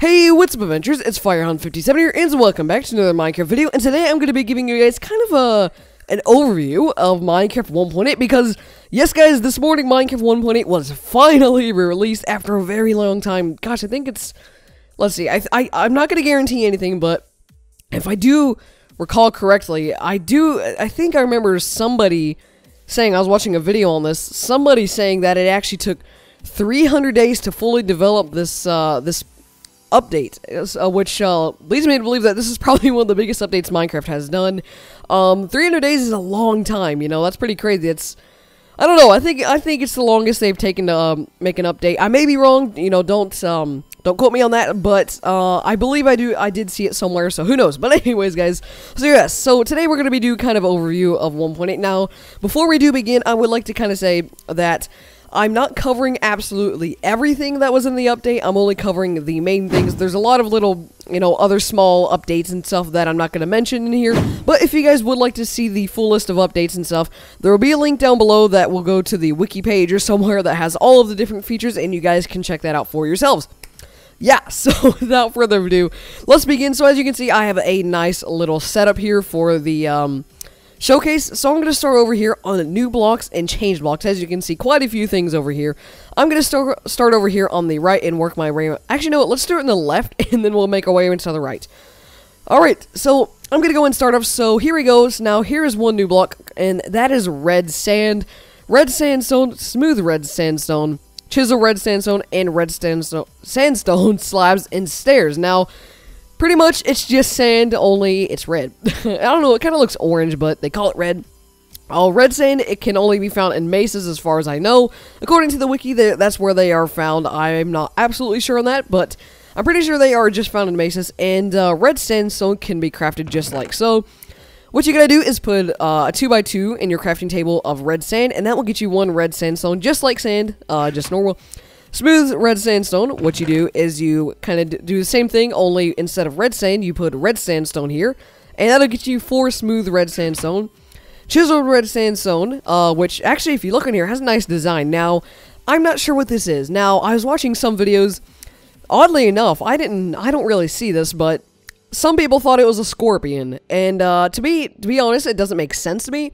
Hey, what's up, Adventures? It's Firehound57 here, and welcome back to another Minecraft video. And today I'm going to be giving you guys kind of an overview of Minecraft 1.8 because, yes, guys, this morning Minecraft 1.8 was finally released after a very long time. Gosh, I think it's... Let's see, I'm not going to guarantee anything, but if I do recall correctly, I think I remember somebody saying, I was watching a video on this, somebody saying that it actually took 300 days to fully develop this update, which leads me to believe that this is probably one of the biggest updates Minecraft has done. 300 days is a long time, you know, that's pretty crazy. I don't know, I think it's the longest they've taken to make an update. I may be wrong, you know, don't quote me on that, but I believe I did see it somewhere, so who knows. But anyways, guys, so yes, so today we're going to be doing kind of overview of 1.8. Now, before we do begin, I would like to kind of say that I'm not covering absolutely everything that was in the update. I'm only covering the main things. There's a lot of little, you know, other small updates and stuff that I'm not going to mention in here. But if you guys would like to see the full list of updates and stuff, there will be a link down below that will go to the wiki page or somewhere that has all of the different features, and you guys can check that out for yourselves. Yeah, so without further ado, let's begin. So as you can see, I have a nice little setup here for the showcase. So I'm going to start over here on the new blocks and change blocks. As you can see, quite a few things over here. I'm going to start over here on the right and work my way. Actually, no, let's do it on the left, and then we'll make our way into the right. Alright, so I'm going to go and start off. So here he goes. Now, here is one new block, and that is red sand. Red sandstone, smooth red sandstone, chisel red sandstone, and red sandstone slabs and stairs. Now, pretty much, it's just sand, only it's red. I don't know, it kind of looks orange, but they call it red. Red sand, it can only be found in mesas as far as I know. According to the wiki, that's where they are found. I'm not absolutely sure on that, but I'm pretty sure they are just found in mesas. And red sandstone can be crafted just like so. What you gotta do is put a 2x2 in your crafting table of red sand, and that will get you one red sandstone, just like sand, just normal. Smooth red sandstone, what you do is you kind of do the same thing, only instead of red sand, you put red sandstone here, and that'll get you 4 smooth red sandstone. Chiseled red sandstone, which actually, if you look in here, has a nice design. Now, I'm not sure what this is. Now, I was watching some videos, oddly enough, I don't really see this, but some people thought it was a scorpion, and to be honest, it doesn't make sense to me.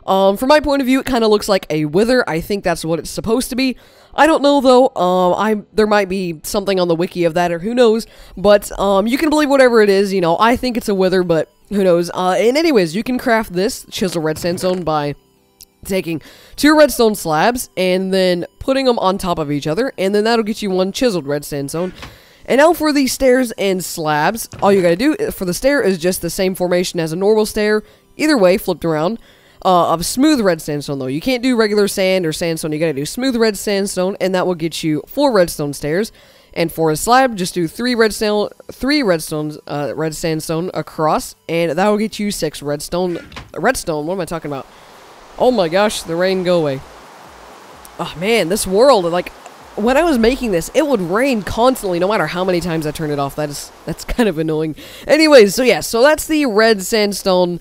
From my point of view, it kind of looks like a wither. I think that's what it's supposed to be. I don't know, though. There might be something on the wiki of that, or who knows. But, you can believe whatever it is, you know. I think it's a wither, but who knows. And anyways, you can craft this chisel red sandstone by taking 2 redstone slabs and then putting them on top of each other. And then that'll get you 1 chiseled red sandstone. And now for the stairs and slabs, all you gotta do for the stair is just the same formation as a normal stair. Either way, flipped around. Of smooth red sandstone, though. You can't do regular sand or sandstone. You gotta do smooth red sandstone, and that will get you 4 redstone stairs. And for a slab, just do 3 red sandstone across, and that will get you 6 redstone. What am I talking about? Oh my gosh, the rain, go away. Oh man, this world, like, when I was making this, it would rain constantly, no matter how many times I turned it off. That's kind of annoying. Anyways, so yeah, so that's the red sandstone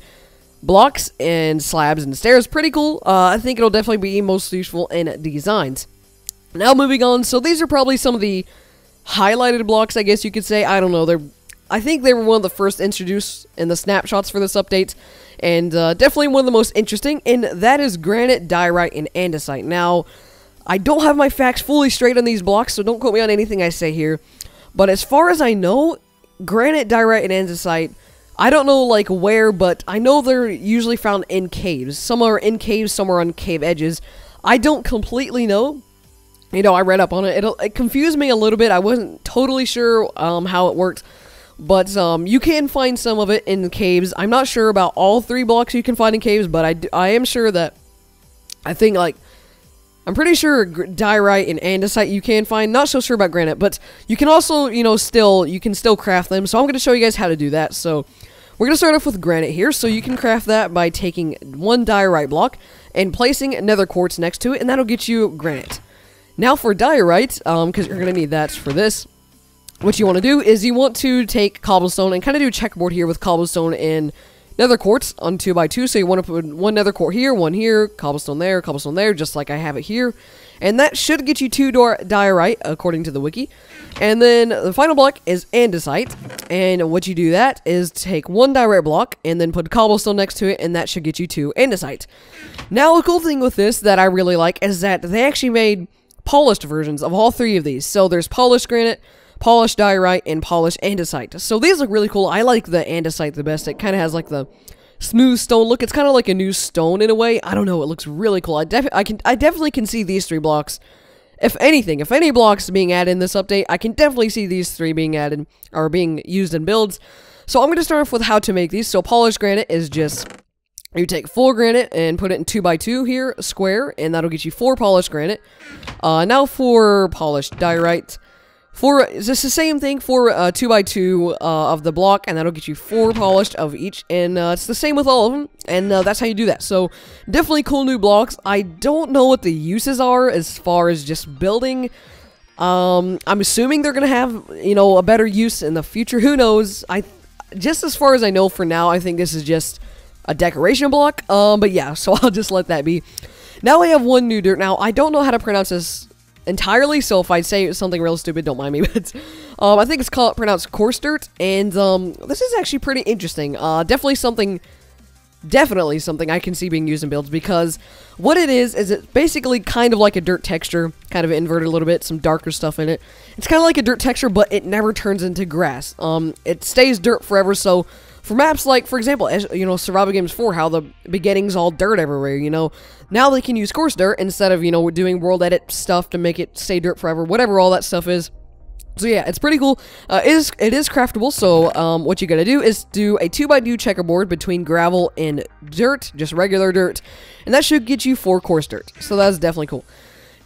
blocks and slabs and stairs. Pretty cool. I think it'll definitely be most useful in designs. Now moving on, so these are probably some of the highlighted blocks, I guess you could say. I don't know, I think they were one of the first introduced in the snapshots for this update, and definitely one of the most interesting, and that is granite, diorite, and andesite. Now, I don't have my facts fully straight on these blocks, so don't quote me on anything I say here, but as far as I know, granite, diorite, and andesite, I don't know, like, where, but I know they're usually found in caves. Some are in caves, some are on cave edges. I don't completely know. You know, I read up on it. It confused me a little bit. I wasn't totally sure how it worked. But you can find some of it in caves. I'm not sure about all 3 blocks you can find in caves, but I am sure that, I think, like, I'm pretty sure diorite and andesite you can find. Not so sure about granite, but you can also, you know, you can still craft them. So I'm going to show you guys how to do that. So we're going to start off with granite here. So you can craft that by taking 1 diorite block and placing nether quartz next to it, and that'll get you granite. Now for diorite, because you're going to need that for this, what you want to do is you want to take cobblestone and kind of do a checkerboard here with cobblestone and nether quartz on 2x2, so you want to put 1 nether quartz here, 1 here, cobblestone there, just like I have it here. And that should get you 2 diorite, according to the wiki. And then the final block is andesite. And what you do that is take 1 diorite block and then put cobblestone next to it, and that should get you 2 andesite. Now, the cool thing with this that I really like is that they actually made polished versions of all 3 of these. So there's polished granite, polished diorite, and polished andesite. So these look really cool. I like the andesite the best. It kind of has like the smooth stone look. It's kind of like a new stone in a way. I don't know. It looks really cool. I definitely can see these 3 blocks. If anything, if any blocks being added in this update, I can definitely see these 3 being added or being used in builds. So I'm going to start off with how to make these. So polished granite is just, you take full granite and put it in 2x2 here, square, and that'll get you 4 polished granite. Now for polished diorite. It's just the same thing for 2x2 of the block, and that'll get you 4 polished of each, and it's the same with all of them, and that's how you do that. So definitely cool new blocks. I don't know what the uses are as far as just building. I'm assuming they're gonna have, you know, a better use in the future. Who knows? Just as far as I know for now, I think this is just a decoration block. But yeah, so I'll just let that be. Now I have 1 new dirt. Now I don't know how to pronounce this entirely, so if I say something real stupid, don't mind me, but I think it's pronounced coarse dirt, and this is actually pretty interesting. Definitely something I can see being used in builds, because what it is it's basically kind of like a dirt texture, kind of inverted a little bit, some darker stuff in it. It's kind of like a dirt texture, but it never turns into grass. It stays dirt forever, so for maps like, for example, as you know, Survival Games 4, how the beginning's all dirt everywhere, you know, now they can use coarse dirt instead of, you know, doing world edit stuff to make it stay dirt forever, whatever all that stuff is. So yeah, it's pretty cool. It is craftable, so what you gotta do is do a 2x2 checkerboard between gravel and dirt, just regular dirt, and that should get you 4 coarse dirt, so that's definitely cool.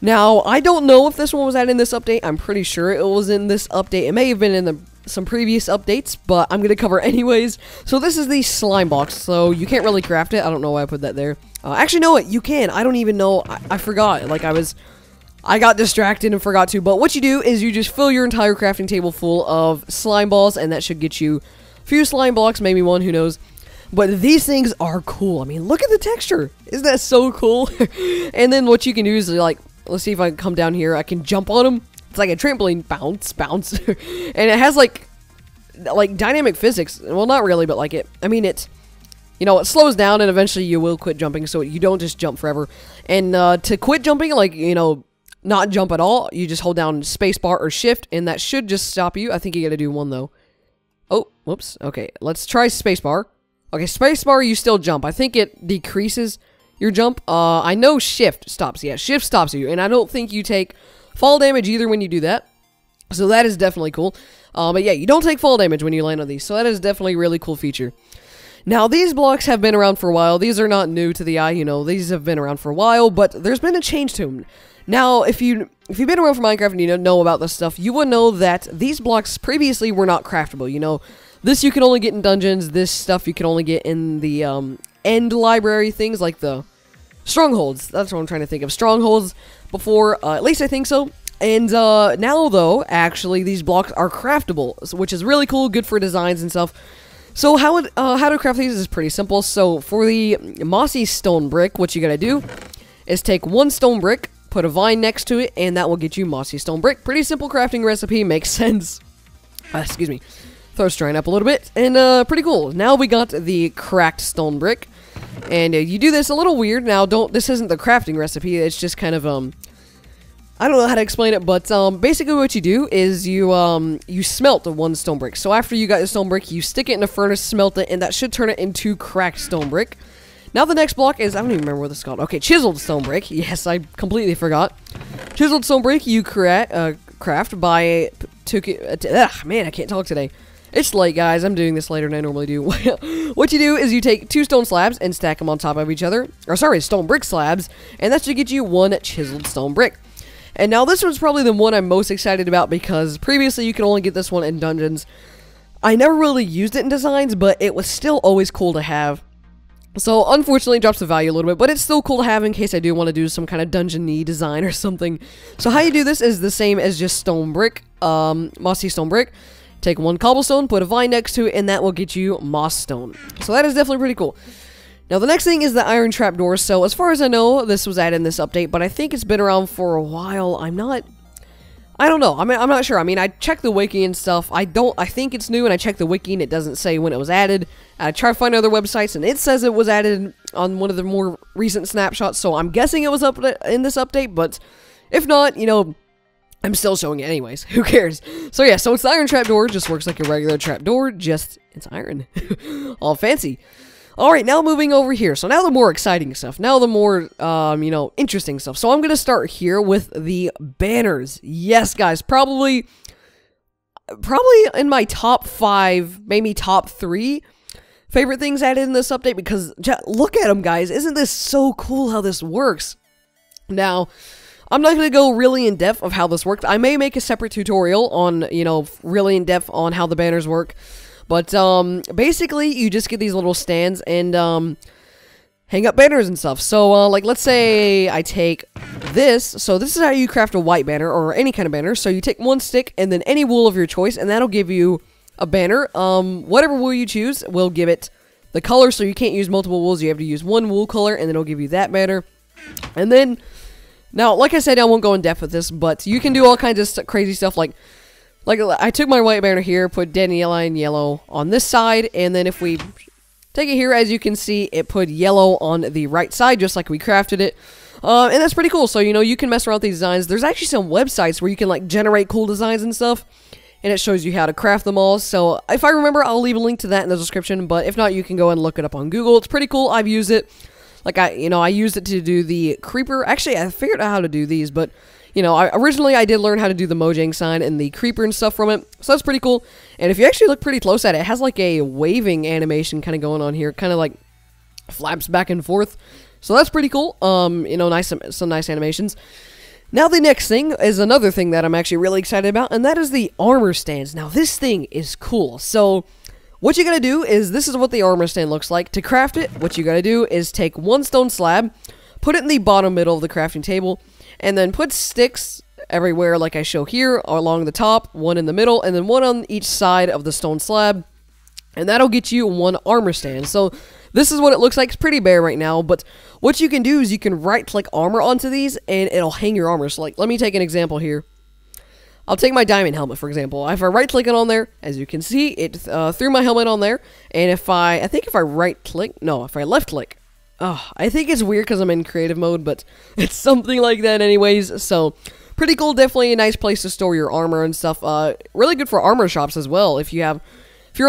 Now, I don't know if this one was added in this update. I'm pretty sure it was in this update. It may have been in some previous updates, but I'm going to cover anyways. So this is the slime box, so you can't really craft it. I don't know why I put that there. Actually, no, you can. I don't even know. I forgot. Like, I got distracted and forgot to. But what you do is you just fill your entire crafting table full of slime balls, and that should get you a few slime blocks, maybe 1, who knows. But these things are cool. I mean, look at the texture. Isn't that so cool? And then what you can do is, like, let's see if I can come down here. I can jump on them. It's like a trampoline, bounce, bounce. And it has like dynamic physics. Well, not really, but like I mean, it's, you know, it slows down and eventually you will quit jumping, so you don't just jump forever. And to quit jumping, like, you know, not jump at all, you just hold down spacebar or shift, and that should just stop you. I think you gotta do 1 though. Oh, whoops. Okay, let's try spacebar. Okay, spacebar, you still jump. I think it decreases your jump. I know shift stops. Yeah, shift stops you, and I don't think you take fall damage either when you do that. So that is definitely cool. But yeah, you don't take fall damage when you land on these, so that is definitely a really cool feature. Now, these blocks have been around for a while. These are not new to the eye, you know, these have been around for a while, but there's been a change to them. Now, if you've been around for Minecraft and you know about this stuff, you would know that these blocks previously were not craftable, you know. This you can only get in dungeons, this stuff you can only get in the end library things, like the strongholds. That's what I'm trying to think of. Strongholds before, at least I think so. And now, though, actually, these blocks are craftable, which is really cool, good for designs and stuff. So how to craft these is pretty simple. So for the mossy stone brick, what you gotta do is take 1 stone brick, put a vine next to it, and that will get you mossy stone brick. Pretty simple crafting recipe, makes sense. Excuse me. Throat's drying up a little bit, and pretty cool. Now we got the cracked stone brick. And you do this a little weird. Now, this isn't the crafting recipe. It's just kind of, I don't know how to explain it, but basically what you do is you smelt 1 stone brick. So after you got the stone brick, you stick it in a furnace, smelt it, and that should turn it into cracked stone brick. Now the next block is, I don't even remember what this is called. Okay, chiseled stone brick. Yes, I completely forgot. Chiseled stone brick you craft by, man, I can't talk today. It's late, guys. I'm doing this later than I normally do. What you do is you take 2 stone slabs and stack them on top of each other. Or, sorry, stone brick slabs. And that should get you 1 chiseled stone brick. And now this one's probably the one I'm most excited about, because previously you could only get this one in dungeons. I never really used it in designs, but it was still always cool to have. So, unfortunately, it drops the value a little bit, but it's still cool to have in case I do want to do some kind of dungeon-y design or something. So how you do this is the same as just stone brick, mossy stone brick. Take 1 cobblestone, put a vine next to it, and that will get you moss stone. So that is definitely pretty cool. Now, the next thing is the iron trapdoor. So, as far as I know, this was added in this update, but I think it's been around for a while. I don't know. I mean, I'm not sure. I mean, I checked the wiki and stuff. I think it's new, and I checked the wiki, and it doesn't say when it was added. I tried to find other websites, and it says it was added on one of the more recent snapshots, so I'm guessing it was up in this update, but if not, you know, I'm still showing it anyways. Who cares? So yeah, so it's the iron trapdoor. Just works like a regular trapdoor, just it's iron. All fancy. Alright, now moving over here. So now the more exciting stuff. Now the more, you know, interesting stuff. So I'm going to start here with the banners. Yes, guys, probably in my top 5, maybe top 3 favorite things added in this update, because look at them, guys. Isn't this so cool how this works? Now, I'm not going to go really in depth of how this works. I may make a separate tutorial on, you know, really in depth on how the banners work. But, basically, you just get these little stands and, hang up banners and stuff. So, like, let's say I take this. So, this is how you craft a white banner, or any kind of banner. So, you take one stick and then any wool of your choice, and that'll give you a banner. Whatever wool you choose will give it the color. So, you can't use multiple wools. You have to use one wool color, and then it'll give you that banner. And then, now, like I said, I won't go in depth with this, but you can do all kinds of crazy stuff, like I took my white banner here, put dandelion yellow on this side, and then if we take it here, as you can see, it put yellow on the right side, just like we crafted it. And that's pretty cool. So, you know, you can mess around with these designs. There's actually some websites where you can, like, generate cool designs and stuff, and it shows you how to craft them all. So, if I remember, I'll leave a link to that in the description, but if not, you can go and look it up on Google. It's pretty cool. I've used it. Like, I used it to do the creeper. Actually, I figured out how to do these, but, you know, originally I did learn how to do the Mojang sign and the creeper and stuff from it, so that's pretty cool. And if you actually look pretty close at it, it has like a waving animation kind of going on here, kind of like flaps back and forth. So that's pretty cool. You know, some nice animations. Now the next thing is another thing that I'm actually really excited about, and that is the armor stands. Now this thing is cool. So what you gotta do is, this is what the armor stand looks like. To craft it, what you gotta do is take one stone slab, put it in the bottom middle of the crafting table, and then put sticks everywhere like I show here, along the top, one in the middle, and then one on each side of the stone slab. And that'll get you one armor stand. So this is what it looks like. It's pretty bare right now, but what you can do is you can right-click armor onto these, and it'll hang your armor. So like, let me take an example here. I'll take my diamond helmet, for example. If I right-click it on there, as you can see, it threw my helmet on there. And if I think if I right-click, no, if I left-click, I think it's weird because I'm in creative mode, but it's something like that anyways. So, pretty cool. Definitely a nice place to store your armor and stuff. Really good for armor shops as well. If you're on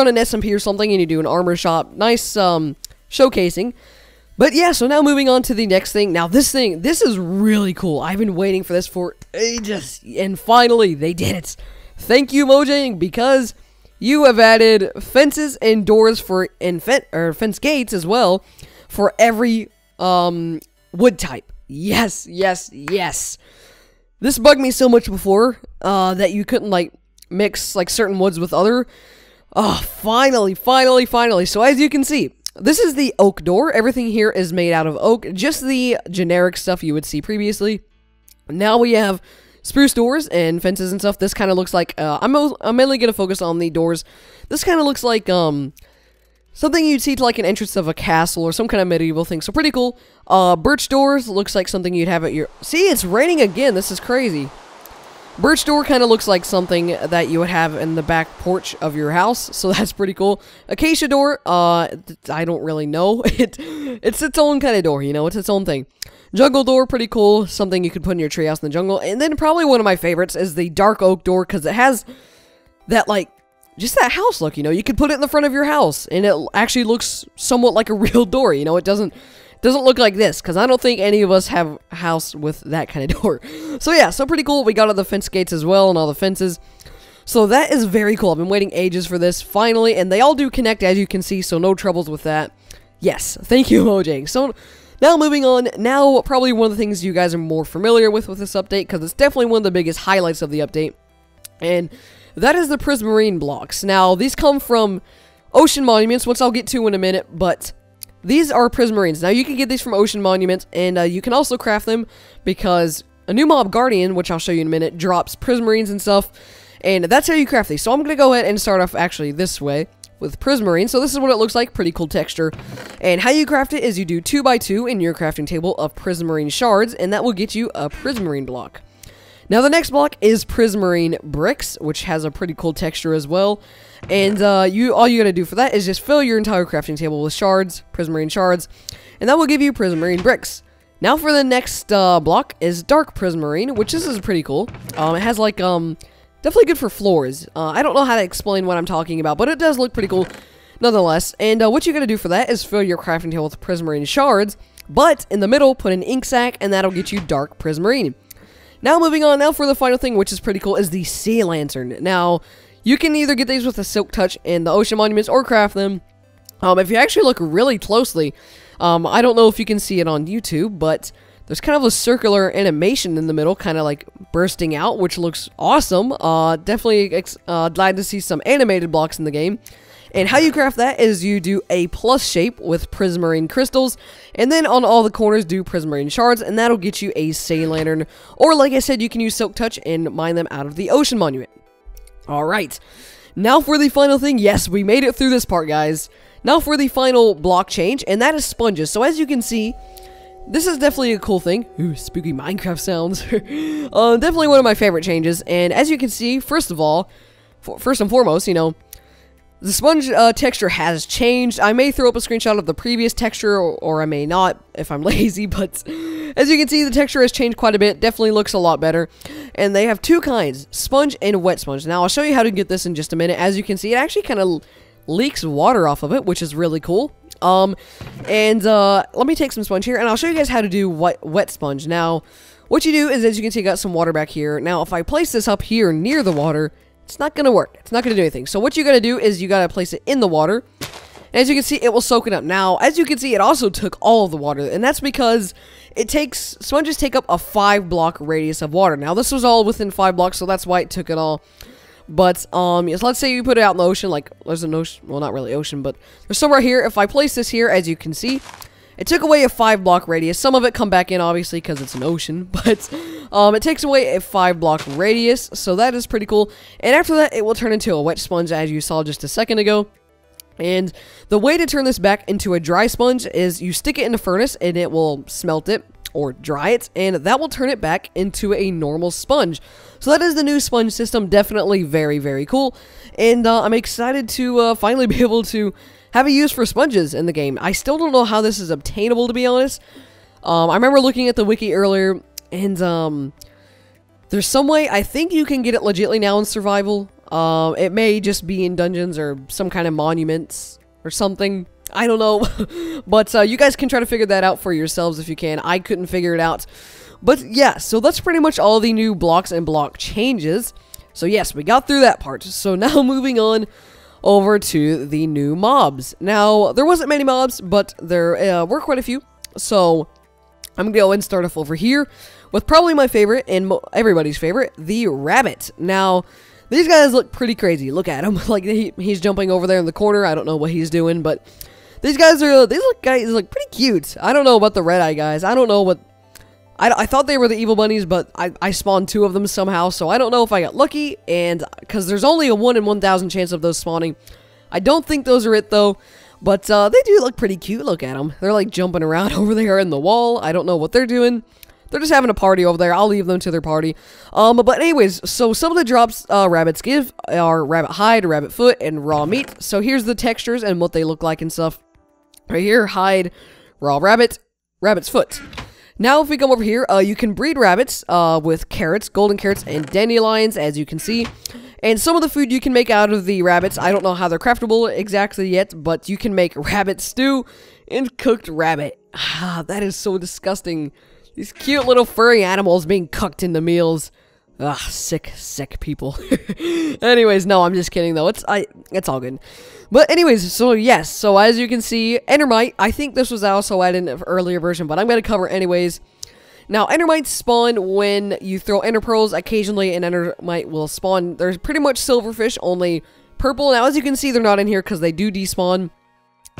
an SMP or something and you do an armor shop, nice showcasing. But yeah, so now moving on to the next thing. Now this is really cool. I've been waiting for this for ages, and finally they did it. Thank you, Mojang, because you have added fences and doors fence gates as well for every wood type. Yes, yes, yes. This bugged me so much before that you couldn't like mix like certain woods with other. Oh, finally. So as you can see, this is the oak door. Everything here is made out of oak, just the generic stuff you would see previously. Now we have spruce doors and fences and stuff. This kind of looks like, I'm mainly going to focus on the doors. This kind of looks like, something you'd see to like an entrance of a castle or some kind of medieval thing. So pretty cool. Birch doors looks like something you'd have at your... See, it's raining again. This is crazy. Birch door kind of looks like something that you would have in the back porch of your house, so that's pretty cool. Acacia door, I don't really know. It's its own kind of door, you know, it's its own thing. Jungle door, pretty cool, something you could put in your treehouse in the jungle. And then probably one of my favorites is the dark oak door, because it has that, like, just that house look, you know. You could put it in the front of your house, and it actually looks somewhat like a real door, you know. It doesn't look like this, because I don't think any of us have a house with that kind of door. So yeah, so pretty cool. We got all the fence gates as well, and all the fences. So that is very cool. I've been waiting ages for this, finally, and they all do connect, as you can see, so no troubles with that. Yes, thank you, Mojang. So now moving on, now probably one of the things you guys are more familiar with this update, because it's definitely one of the biggest highlights of the update, and that is the prismarine blocks. Now, these come from ocean monuments, which I'll get to in a minute, but these are prismarines. Now, you can get these from ocean monuments, and you can also craft them because a new mob guardian, which I'll show you in a minute, drops prismarines and stuff, and that's how you craft these. So I'm going to go ahead and start off actually this way with prismarine. So this is what it looks like, pretty cool texture. And how you craft it is you do 2 by 2 in your crafting table of prismarine shards, and that will get you a prismarine block. Now the next block is prismarine bricks, which has a pretty cool texture as well. And all you gotta do for that is just fill your entire crafting table with shards, prismarine shards, and that will give you prismarine bricks. Now for the next block is dark prismarine, which this is pretty cool. It has like definitely good for floors. I don't know how to explain what I'm talking about, but it does look pretty cool nonetheless. And what you gotta do for that is fill your crafting table with prismarine shards, but in the middle put an ink sac, and that'll get you dark prismarine. Now moving on, now for the final thing, which is pretty cool, is the sea lantern. Now, you can either get these with a silk touch in the ocean monuments or craft them. If you actually look really closely, I don't know if you can see it on YouTube, but there's kind of a circular animation in the middle, kind of like bursting out, which looks awesome. Definitely glad to see some animated blocks in the game. And how you craft that is you do a plus shape with prismarine crystals, and then on all the corners do prismarine shards, and that'll get you a sea lantern. Or like I said, you can use silk touch and mine them out of the ocean monument. Alright, now for the final thing. Yes, we made it through this part, guys. Now for the final block change, and that is sponges. So as you can see, this is definitely a cool thing. Ooh, spooky Minecraft sounds. Definitely one of my favorite changes. And as you can see, first of all, first and foremost, you know, the sponge texture has changed. I may throw up a screenshot of the previous texture, or I may not if I'm lazy, but as you can see, the texture has changed quite a bit. Definitely looks a lot better. And they have two kinds, sponge and wet sponge. Now, I'll show you how to get this in just a minute. As you can see, it actually kind of leaks water off of it, which is really cool. Let me take some sponge here, and I'll show you guys how to do wet sponge. Now, what you do is, as you can see, I got some water back here. Now, if I place this up here near the water, it's not going to work. It's not going to do anything. So what you got to do is you got to place it in the water. And as you can see, it will soak it up. Now, as you can see, it also took all of the water. And that's because sponges take up a 5-block radius of water. Now, this was all within 5 blocks, so that's why it took it all. But, yes, let's say you put it out in the ocean, like, there's an ocean, well, not really ocean, but there's somewhere here. If I place this here, as you can see, it took away a 5-block radius. Some of it come back in, obviously, because it's an ocean, but it takes away a 5-block radius, so that is pretty cool. And after that, it will turn into a wet sponge, as you saw just a second ago. And the way to turn this back into a dry sponge is you stick it in the furnace, and it will smelt it, or dry it, and that will turn it back into a normal sponge. So that is the new sponge system. Definitely very, very cool. And I'm excited to finally be able to have a use for sponges in the game. I still don't know how this is obtainable, to be honest. I remember looking at the wiki earlier, and there's some way, I think you can get it legitly now in survival. It may just be in dungeons or some kind of monuments or something. I don't know. But you guys can try to figure that out for yourselves if you can. I couldn't figure it out. But yeah, so that's pretty much all the new blocks and block changes. So yes, we got through that part. So now moving on over to the new mobs. Now, there wasn't many mobs, but there were quite a few. So I'm going to go and start off over here with probably my favorite and everybody's favorite, the rabbit. Now, these guys look pretty crazy. Look at him. Like, he's jumping over there in the corner. I don't know what he's doing, but these guys look pretty cute. I don't know about the red-eye guys. I don't know what... I thought they were the evil bunnies, but I spawned 2 of them somehow, so I don't know if I got lucky, and because there's only a 1 in 1,000 chance of those spawning. I don't think those are it, though, but they do look pretty cute. Look at them. They're, like, jumping around over there in the wall. I don't know what they're doing. They're just having a party over there. I'll leave them to their party. But anyways, so some of the drops rabbits give are rabbit hide, rabbit foot, and raw meat. So here's the textures and what they look like and stuff. Right here, hide, raw rabbit, rabbit's foot. Now, if we come over here, you can breed rabbits with carrots, golden carrots, and dandelions, as you can see. And some of the food you can make out of the rabbits, I don't know how they're craftable exactly yet, but you can make rabbit stew and cooked rabbit. Ah, that is so disgusting. These cute little furry animals being cooked into meals. Ah, sick people. Anyways, no, I'm just kidding, though. It's all good. But anyways, so yes, so as you can see, Endermite, I think this was also added in an earlier version, but I'm going to cover anyways. Now, Endermites spawn when you throw Ender Pearls. Occasionally, an Endermite will spawn. There's pretty much silverfish, only purple. Now, as you can see, they're not in here because they do despawn.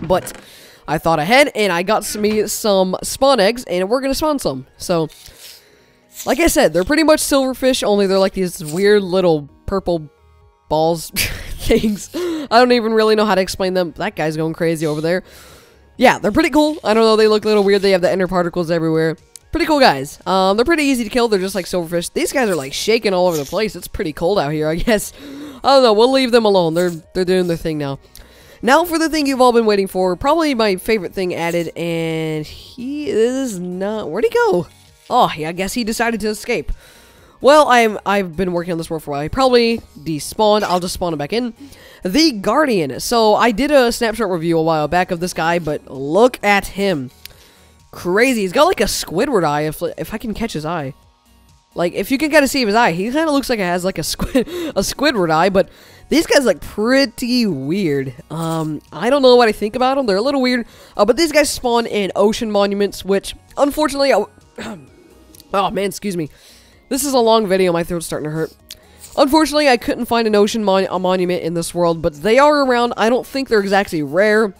But I thought ahead, and I got some spawn eggs, and we're going to spawn some. So, like I said, they're pretty much silverfish, only they're like these weird little purple balls things. I don't even really know how to explain them. That guy's going crazy over there. Yeah, they're pretty cool. I don't know, they look a little weird. They have the ender particles everywhere. Pretty cool guys. They're pretty easy to kill. They're just like silverfish. These guys are like shaking all over the place. It's pretty cold out here, I guess. I don't know. We'll leave them alone. They're doing their thing now. Now for the thing you've all been waiting for. Probably my favorite thing added, and he is not. Where'd he go? Oh, yeah, I guess he decided to escape. Well, I've been working on this world for a while. He probably despawned. I'll just spawn him back in. The Guardian. So I did a snapshot review a while back of this guy, but look at him. Crazy. He's got like a Squidward eye, if I can catch his eye. Like, if you can kind of see his eye, he kind of looks like it has like a Squidward eye, but these guys look pretty weird. I don't know what I think about them. They're a little weird, but these guys spawn in ocean monuments, which, unfortunately, oh man, excuse me. This is a long video, my throat's starting to hurt. Unfortunately, I couldn't find an ocean monument in this world, but they are around. I don't think they're exactly rare,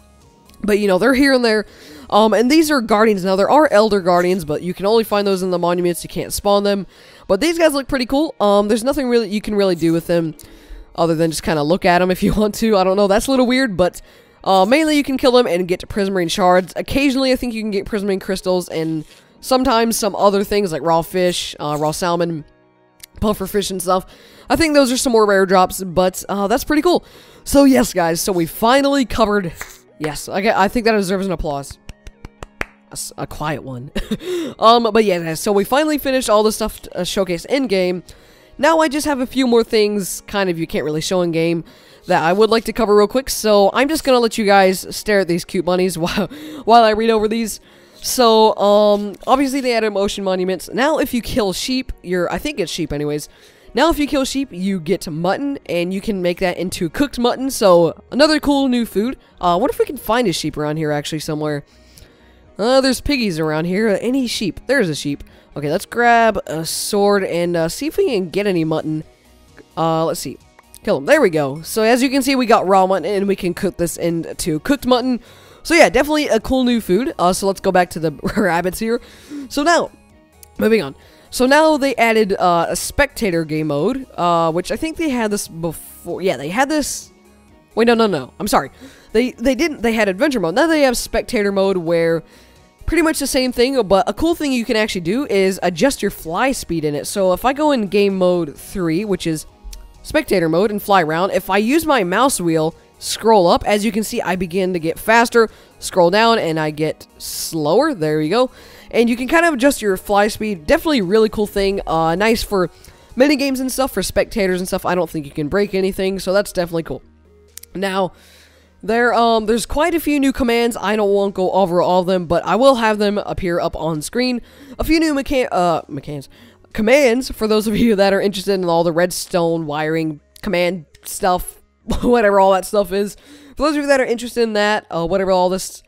but you know, they're here and there. And these are guardians. Now, there are elder guardians, but you can only find those in the monuments. You can't spawn them. But these guys look pretty cool. There's nothing really you can really do with them other than just kind of look at them if you want to. I don't know. That's a little weird, but mainly you can kill them and get prismarine shards. Occasionally, I think you can get prismarine crystals and sometimes some other things like raw fish, raw salmon, pufferfish and stuff. I think those are some more rare drops, but that's pretty cool. So yes, guys, so we finally covered... Yes, I think that deserves an applause. A quiet one. But yeah, guys, so we finally finished all the stuff showcased in-game. Now I just have a few more things, kind of, you can't really show in-game, that I would like to cover real quick. So I'm just gonna let you guys stare at these cute bunnies while I read over these. So, obviously they added ocean monuments. Now if you kill sheep, I think it's sheep anyways. Now if you kill sheep, you get mutton, and you can make that into cooked mutton. So, another cool new food. What if we can find a sheep around here actually somewhere? There's piggies around here. Any sheep? There's a sheep. Okay, let's grab a sword and see if we can get any mutton. Let's see. Kill him. There we go. So as you can see, we got raw mutton, and we can cook this into cooked mutton. So yeah, definitely a cool new food. So let's go back to the rabbits here. So now, moving on. So now they added a spectator game mode, which I think they had this before. Yeah, they had this. Wait, no. I'm sorry. They didn't. They had adventure mode. Now they have spectator mode where pretty much the same thing, but a cool thing you can actually do is adjust your fly speed in it. So if I go in game mode 3, which is spectator mode, and fly around, if I use my mouse wheel, scroll up, as you can see, I begin to get faster, scroll down, and I get slower. There you go. And you can kind of adjust your fly speed. Definitely a really cool thing. Nice for mini games and stuff, for spectators and stuff. I don't think you can break anything, so that's definitely cool. Now, there's quite a few new commands. I won't go over all of them, but I will have them appear up on screen. A few new commands for those of you that are interested in all the redstone wiring command stuff, whatever all that stuff is. For those of you that are interested in that, whatever all this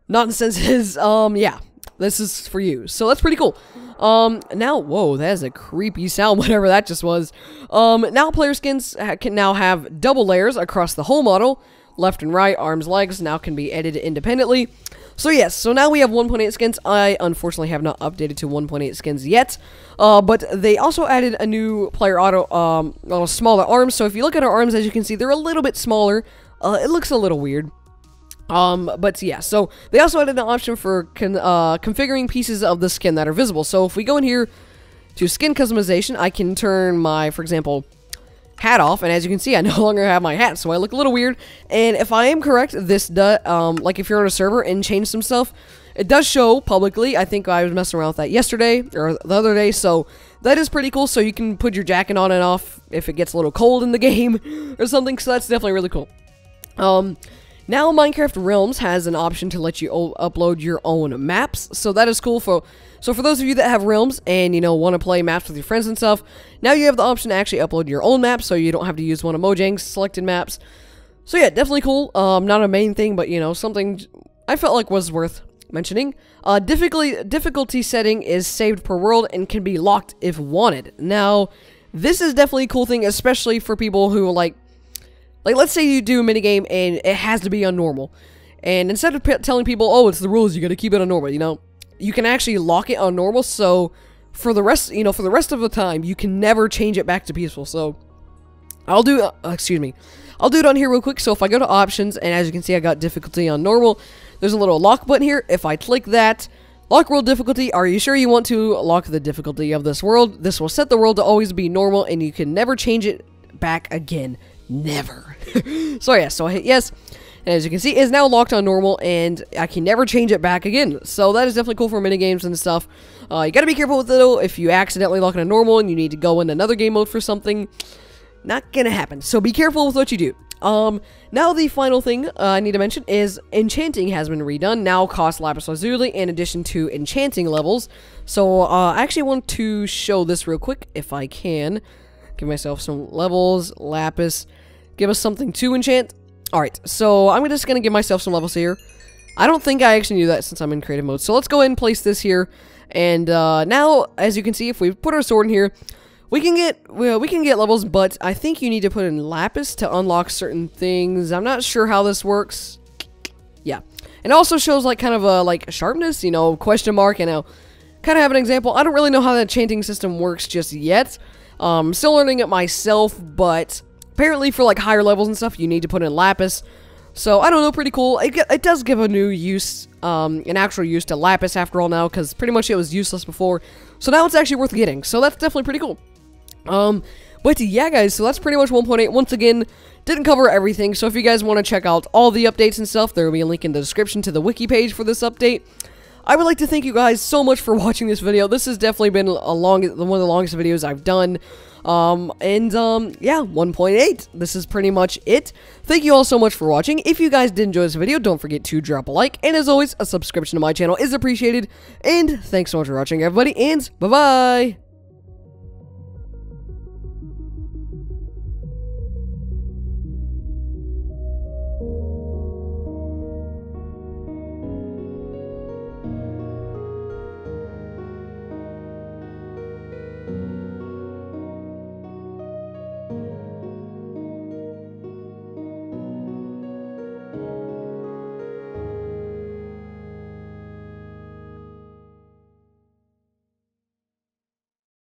nonsense is, yeah, this is for you. So that's pretty cool. Now, whoa, that is a creepy sound, whatever that just was. Now player skins can now have double layers across the whole model. Left and right, arms, legs, now can be edited independently. So yes, so now we have 1.8 skins. I unfortunately have not updated to 1.8 skins yet. But they also added a new player auto, smaller arms. So if you look at our arms, as you can see, they're a little bit smaller. It looks a little weird. But yeah, so they also added an option for configuring pieces of the skin that are visible. So if we go in here to skin customization, I can turn my, for example, hat off, and as you can see, I no longer have my hat, so I look a little weird. And if I am correct, this does, like if you're on a server and change some stuff, it does show publicly. I think I was messing around with that yesterday, or the other day, so that is pretty cool. So you can put your jacket on and off if it gets a little cold in the game, or something, so that's definitely really cool. Now Minecraft Realms has an option to let you upload your own maps, so that is cool. So for those of you that have Realms and, you know, want to play maps with your friends and stuff, now you have the option to actually upload your own map, so you don't have to use one of Mojang's selected maps. So yeah, definitely cool. Not a main thing, but, you know, something I felt like was worth mentioning. Difficulty setting is saved per world and can be locked if wanted. Now, this is definitely a cool thing, especially for people who, like let's say you do a minigame and it has to be on normal. And instead of telling people, oh, it's the rules, you gotta keep it on normal, you know, you can actually lock it on normal, so for the rest, you know, for the rest of the time, you can never change it back to peaceful. So I'll do I'll do it on here real quick. So if I go to options, and as you can see, I got difficulty on normal. There's a little lock button here. If I click that, lock world difficulty, are you sure you want to lock the difficulty of this world? This will set the world to always be normal, and you can never change it back again. Never. So yeah, so I hit yes. And as you can see, it's now locked on normal, and I can never change it back again. So that is definitely cool for minigames and stuff. You gotta be careful with it, though. If you accidentally lock it on normal and you need to go in another game mode for something, not gonna happen. So be careful with what you do. Now the final thing I need to mention is enchanting has been redone. Now costs lapis lazuli in addition to enchanting levels. So I actually want to show this real quick if I can. Give myself some levels, lapis, give us something to enchant. Alright, so I'm just going to give myself some levels here. I don't think I actually knew that since I'm in creative mode. So let's go ahead and place this here. And now, as you can see, if we put our sword in here, we can get levels, but I think you need to put in lapis to unlock certain things. I'm not sure how this works. Yeah. And it also shows like kind of a like sharpness, you know, question mark, and I'll kind of have an example. I don't really know how the enchanting system works just yet. Still learning it myself, but apparently for like higher levels and stuff, you need to put in lapis. So, I don't know, pretty cool. It does give a new use, an actual use to lapis after all now, because pretty much it was useless before. So now it's actually worth getting. So that's definitely pretty cool. But yeah, guys, so that's pretty much 1.8. Once again, didn't cover everything. So if you guys want to check out all the updates and stuff, there will be a link in the description to the wiki page for this update. I would like to thank you guys so much for watching this video. This has definitely been one of the longest videos I've done. Yeah, 1.8. This is pretty much it. Thank you all so much for watching. If you guys did enjoy this video, don't forget to drop a like. And as always, a subscription to my channel is appreciated. And thanks so much for watching, everybody. And bye-bye.